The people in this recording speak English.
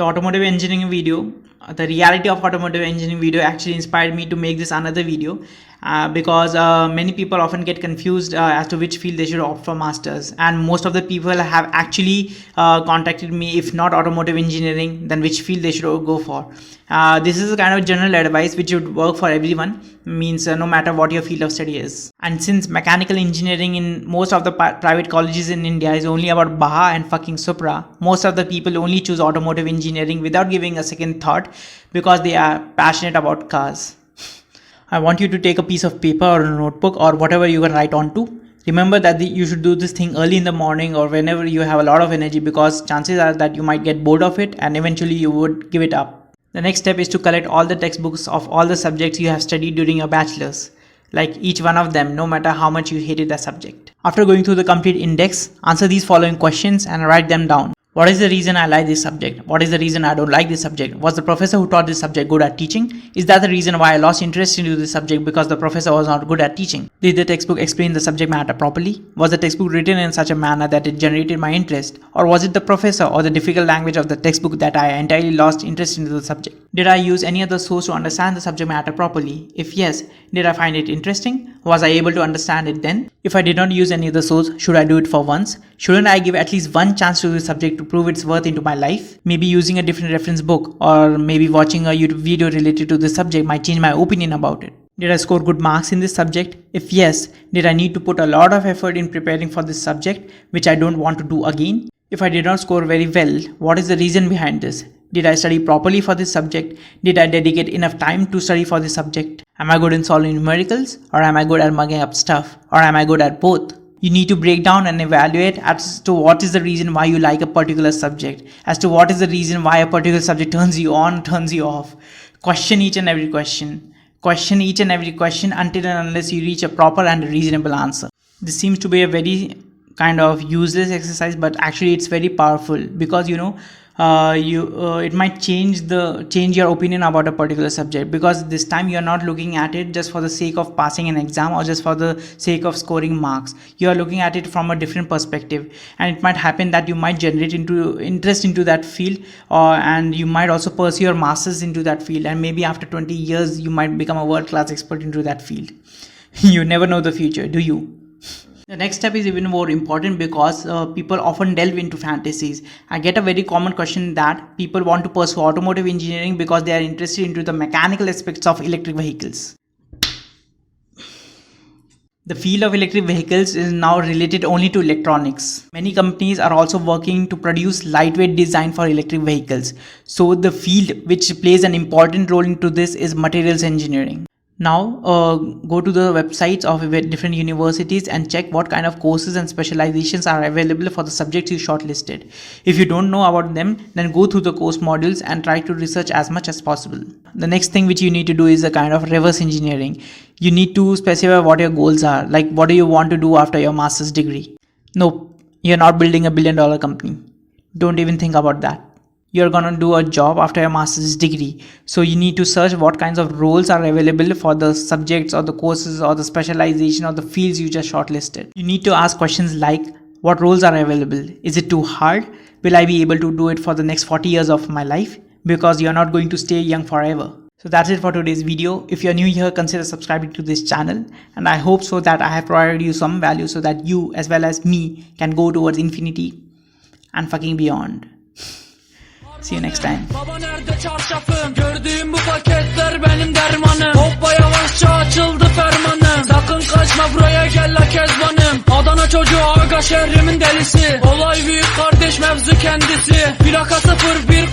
The automotive engineering video, the reality of automotive engineering video actually inspired me to make this another video because many people often get confused as to which field they should opt for masters, and most of the people have actually contacted me, if not automotive engineering, then which field they should go for. This is a kind of general advice which would work for everyone, means no matter what your field of study is. And since mechanical engineering in most of the private colleges in India is only about Baha and fucking Supra, most of the people only choose automotive engineering without giving a second thought because they are passionate about cars. I want you to take a piece of paper or a notebook or whatever you can write on to. Remember that you should do this thing early in the morning or whenever you have a lot of energy, because chances are that you might get bored of it and eventually you would give it up. The next step is to collect all the textbooks of all the subjects you have studied during your bachelor's, like each one of them, no matter how much you hated that subject. After going through the complete index, answer these following questions and write them down. What is the reason I like this subject? What is the reason I don't like this subject? Was the professor who taught this subject good at teaching? Is that the reason why I lost interest into this subject because the professor was not good at teaching? Did the textbook explain the subject matter properly? Was the textbook written in such a manner that it generated my interest? Or was it the professor or the difficult language of the textbook that I entirely lost interest into the subject? Did I use any other source to understand the subject matter properly? If yes, did I find it interesting? Was I able to understand it then? If I did not use any other source, should I do it for once? Shouldn't I give at least one chance to the subject to prove its worth into my life? Maybe using a different reference book or maybe watching a YouTube video related to the subject might change my opinion about it. Did I score good marks in this subject? If yes, did I need to put a lot of effort in preparing for this subject, which I don't want to do again? If I did not score very well, what is the reason behind this? Did I study properly for this subject? Did I dedicate enough time to study for this subject? Am I good in solving numericals? Or am I good at mugging up stuff? Or am I good at both? You need to break down and evaluate as to what is the reason why you like a particular subject, as to what is the reason why a particular subject turns you on, turns you off. Question each and every question. Question each and every question until and unless you reach a proper and reasonable answer. This seems to be a very kind of useless exercise, but actually it's very powerful because it might change your opinion about a particular subject, because this time you're not looking at it just for the sake of passing an exam or just for the sake of scoring marks. You are looking at it from a different perspective, and it might happen that you might generate interest into that field, and you might also pursue your masters into that field, and maybe after 20 years you might become a world-class expert into that field. You never know the future, do you? The next step is even more important because people often delve into fantasies. I get a very common question that people want to pursue automotive engineering because they are interested into the mechanical aspects of electric vehicles. The field of electric vehicles is now related only to electronics. Many companies are also working to produce lightweight design for electric vehicles. So the field which plays an important role into this is materials engineering. Now go to the websites of different universities and check what kind of courses and specializations are available for the subjects you shortlisted. If you don't know about them, then go through the course modules and try to research as much as possible. The next thing which you need to do is a kind of reverse engineering. You need to specify what your goals are, like what do you want to do after your master's degree. Nope, you're not building $1 billion company. Don't even think about that. You're gonna do a job after your master's degree. So you need to search what kinds of roles are available for the subjects or the courses or the specialization or the fields you just shortlisted. You need to ask questions like, what roles are available? Is it too hard? Will I be able to do it for the next 40 years of my life? Because you're not going to stay young forever. So that's it for today's video. If you're new here, consider subscribing to this channel. And I hope so that I have provided you some value so that you as well as me can go towards infinity and fucking beyond. See you next time. Baba nerede çarşafım? Gördüğüm bu paketler benim dermanım. Hoppa yavaşça açıldı fermanım. Sakın kaçma buraya gel la kezbanım. Adana çocuğu aga şehrimin delisi. Olay büyük kardeş mevzu kendisi. Plaka 01